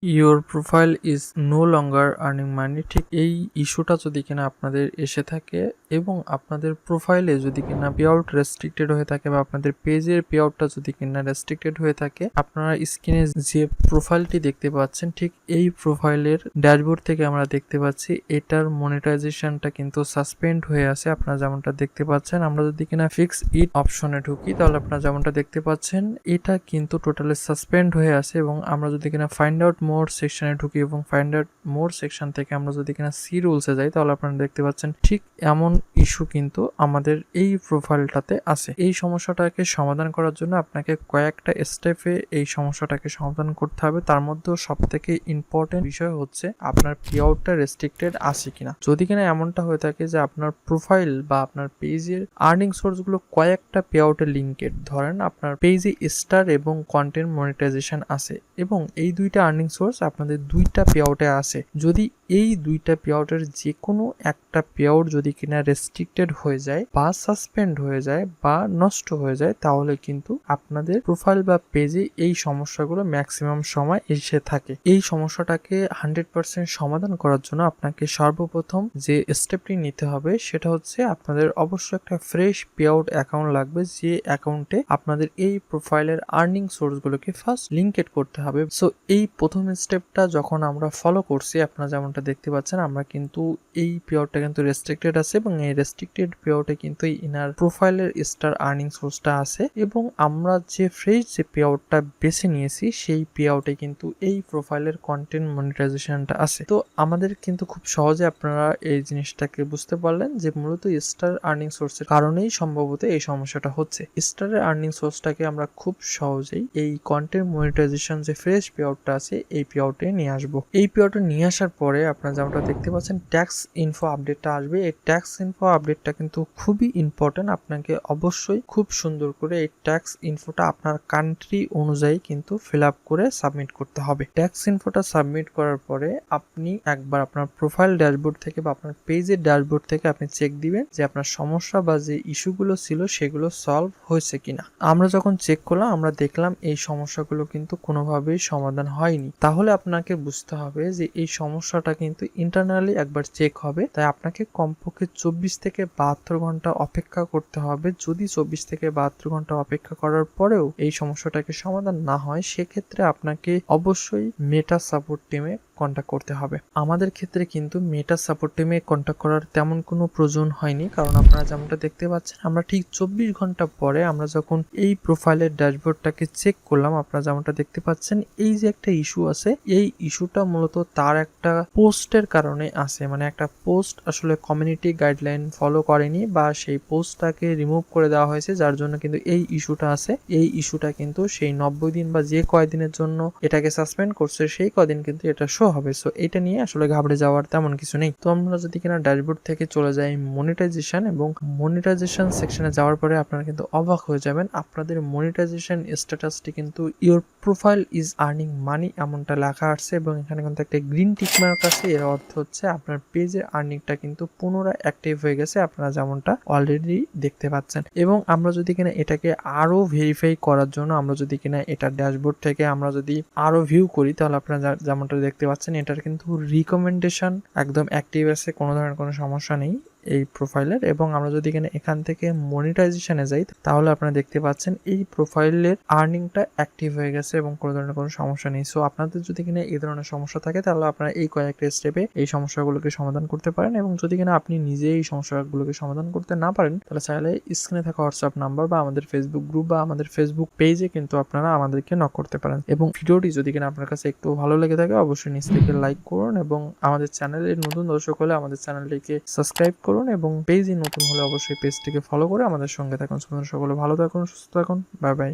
Your profile is no longer earning money. ঠিক এই ইস্যুটা যদি কিনা আপনাদের এসে থাকে এবং আপনাদের প্রোফাইলে যদি কিনা পে আউট রেস্ট্রিক্টেড হয়ে থাকে বা আপনাদের পেজের পে আউটটা যদি কিনা রেস্ট্রিক্টেড হয়ে থাকে, আপনারা স্ক্রিনে যে প্রোফাইলটি দেখতে পাচ্ছেন ঠিক এই প্রোফাইলের ড্যাশবোর্ড থেকে আমরা দেখতে পাচ্ছি এটার মনিটাইজেশনটা কিন্তু সাসপেন্ড হয়ে আছে। আপনারা যেমনটা দেখতে পাচ্ছেন, আমরা যদি কিনা ফিক্স ইট অপশনে ঢুকি তাহলে আপনারা যেমনটা দেখতে পাচ্ছেন এটা কিন্তু টোটালি সাসপেন্ড হয়ে আছে। এবং আমরা যদি কিনা ফাইন্ড আউট মোর সেকশনে ঢুকি এবং ফাইন্ড আউট মোর সেকশন থেকে আমরা যদি কিনা সি রুলসে যাই তাহলে আপনারা দেখতে পাচ্ছেন ঠিক এমন ইস্যু কিন্তু আমাদের এই প্রোফাইলটাতে আছে। এই সমস্যাটাকে সমাধান করার জন্য আপনাকে কয়েকটা স্টেপে এই সমস্যাটাকে সমাধান করতে হবে। তার মধ্যেও সব থেকে ইম্পর্টেন্ট বিষয় হচ্ছে আপনার পে আউটটা রেস্ট্রিক্টেড আছে কিনা। যদি কিনা এমনটা হয়ে থাকে যে আপনার প্রোফাইল বা আপনার পেজের আর্নিং সোর্সগুলো কয়েকটা পে আউটে লিঙ্কেড, ধরেন আপনার পেজে স্টার এবং কন্টেন্ট মনিটাইজেশন আছে এবং এই দুইটা আর্নিং সোর্স আপনাদের দুইটা পে আউটে আছে, যদি এই দুইটা পে আউটের যে কোনো একটা পে আউট যদি কিনা রেস্ট্রিক্টেড হয়ে যায় বা সাসপেন্ড হয়ে যায় বা নষ্ট হয়ে যায় তাহলে কিন্তু আপনাদের প্রোফাইল বা পেজে এই সমস্যাগুলো ম্যাক্সিমাম সময় এসে থাকে। এই সমস্যাটাকে 100% সমাধান করার জন্য আপনাকে সর্বপ্রথম যে স্টেপটি নিতে হবে সেটা হচ্ছে আপনাদের অবশ্যই একটা ফ্রেশ পে আউট অ্যাকাউন্ট লাগবে, যে অ্যাকাউন্টে আপনাদের এই প্রোফাইলের আর্নিং সোর্সগুলোকে ফার্স্ট লিঙ্কেড করতে হবে। সো এই প্রথম স্টেপটা যখন আমরা ফলো করছি, আপনারা যেমনটা দেখতে পাচ্ছেন আমরা কিন্তু এই পে আউটটা কিন্তু রেস্ট্রিক্টেড আছে এবং এই রেস্ট্রিক্টেড পে আউটে কিন্তু ইনার প্রোফাইলের স্টার আর্নিং সোর্সটা আছে এবং আমরা যে ফ্রেশ যে পে আউটটা বেছে নিয়েছি সেই পে আউটে কিন্তু এই প্রোফাইলের কন্টেন্ট মনিটাইজেশনটা আছে। তো আমাদের কিন্তু খুব সহজে আপনারা এই জিনিসটাকে বুঝতে পারলেন যে মূলত স্টার আর্নিং সোর্সের কারণেই সম্ভবত এই সমস্যাটা হচ্ছে। স্টারের আর্নিং সোর্সটাকে আমরা খুব সহজেই এই কন্টেন্ট মনিটাইজেশন যে ফ্রেশ পে আউটটা আছে এই পে আউটে নিয়ে আসবো। এই পে আউটে নিয়ে আসার পরে আপনারা যেমনটা দেখতে পাচ্ছেন ট্যাক্স ইনফো আপডেটটা আসবে। এই ট্যাক্স ইনফো আপডেটটা কিন্তু খুবই ইম্পর্টেন্ট। আপনাকে অবশ্যই খুব সুন্দর করে এই ট্যাক্স ইনফোটা আপনার কান্ট্রি অনুযায়ী কিন্তু ফিল আপ করে সাবমিট করতে হবে। ট্যাক্স ইনফোটা সাবমিট করার পরে আপনি একবার আপনার প্রোফাইল ড্যাশবোর্ড থেকে বা আপনার পেজের ড্যাশবোর্ড থেকে আপনি চেক দিবেন যে আপনার সমস্যা বা যে ইস্যুগুলো ছিল সেগুলো সলভ হয়েছে কিনা। আমরা যখন চেক করলাম আমরা দেখলাম এই সমস্যাগুলো কিন্তু কোনোভাবেই সমাধান হয়নি। তাহলে আপনাকে বুঝতে হবে যে এই সমস্যাটা কিন্তু ইন্টারনালি একবার চেক হবে, তাই আপনাকে কমপক্ষে 24 থেকে 72 ঘন্টা অপেক্ষা করতে হবে। যদি 24 থেকে 72 ঘন্টা অপেক্ষা করার পরেও এই সমস্যাটাকে সমাধান না হয় সেক্ষেত্রে আপনাকে অবশ্যই মেটা সাপোর্ট টিমে কন্ট্যাক্ট করতে হবে। আমাদের ক্ষেত্রে কিন্তু মেটা সাপোর্ট টিমে কন্ট্যাক্ট করার তেমন কোনো প্রয়োজন হয়নি, কারণ আপনারা যেমনটা দেখতে পাচ্ছেন আমরা ঠিক 24 ঘন্টা পরে আমরা যখন এই প্রোফাইলের ড্যাশবোর্ডটাকে চেক করলাম আপনারা যেমনটা দেখতে পাচ্ছেন এই যে একটা ইস্যু আছে, এই ইস্যুটা মূলত তার একটা পোস্টের কারণে আছে। মানে একটা পোস্ট আসলে কমিউনিটি গাইডলাইন ফলো করেনি বা সেই পোস্টটাকে রিমুভ করে দেওয়া হয়েছে, যার জন্য কিন্তু এই ইস্যুটা আছে। এই ইস্যুটা কিন্তু সেই 90 দিন বা যে কয়দিনের জন্য এটাকে সাসপেন্ড করছে সেই কয়দিন কিন্তু এটা শো হবে। সো এটা নিয়ে আসলে ঘাবড়ে যাওয়ার তেমন কিছু নেই। তো আমরা যদি কিনা ড্যাশবোর্ড থেকে চলে যাই মনিটাইজেশন, এবং মনিটাইজেশন সেকশনে যাওয়ার পরে আপনারা কিন্তু অবাক হয়ে যাবেন, আপনাদের মনিটাইজেশন স্ট্যাটাসটি কিন্তু your profile is earning money এমনটা লেখা আছে এবং এখানে কিন্তু একটা গ্রিন টিক মার্ক আছে। এর অর্থ হচ্ছে আপনার পেজের আর্নিংটা কিন্তু পুনরায় অ্যাক্টিভ হয়ে গেছে, আপনারা যেমনটা অলরেডি দেখতে পাচ্ছেন। এবং আমরা যদি কিনা এটাকে আরো ভেরিফাই করার জন্য আমরা যদি কিনা এটা ড্যাশবোর্ড থেকে আমরা যদি আরো ভিউ করি তাহলে আপনারা যেমনটা দেখতে পাচ্ছেন এটার কিন্তু রিকমেন্ডেশন একদম অ্যাক্টিভ আছে, কোনো ধরনের কোনো সমস্যা নেই এই প্রোফাইলের। এবং আমরা যদি এখান থেকে মনিটাইজেশনে যাই তাহলে আপনারা দেখতে পাচ্ছেন এই প্রোফাইলের আর্নিংটা অ্যাক্টিভ হয়ে গেছে এবং কোনো ধরনের কোনো সমস্যা নেই। সো আপনাদের যদি কিনা এই ধরনের সমস্যা থাকে তাহলে আপনারা এই কয়েকটা স্টেপে এই সমস্যাগুলোকে সমাধান করতে পারেন। এবং যদি কিনা আপনি নিজে এই সমস্যাগুলোকে সমাধান করতে না পারেন তাহলে চাইলে স্ক্রিনে থাকা হোয়াটসঅ্যাপ নাম্বার বা আমাদের ফেসবুক গ্রুপ বা আমাদের ফেসবুক পেজে কিন্তু আপনারা আমাদেরকে নক করতে পারেন। এবং ভিডিওটি যদি কিনা আপনার কাছে একটু ভালো লেগে থাকে অবশ্যই নিচ থেকে লাইক করুন এবং আমাদের চ্যানেলের নতুন দর্শক হলে আমাদের চ্যানেলটিকে সাবস্ক্রাইব করুন এবং পেজে নতুন হলে অবশ্যই পেজটিকে ফলো করে আমাদের সঙ্গে থাকুন। সকলে ভালো থাকুন, সুস্থ থাকুন, বাই বাই।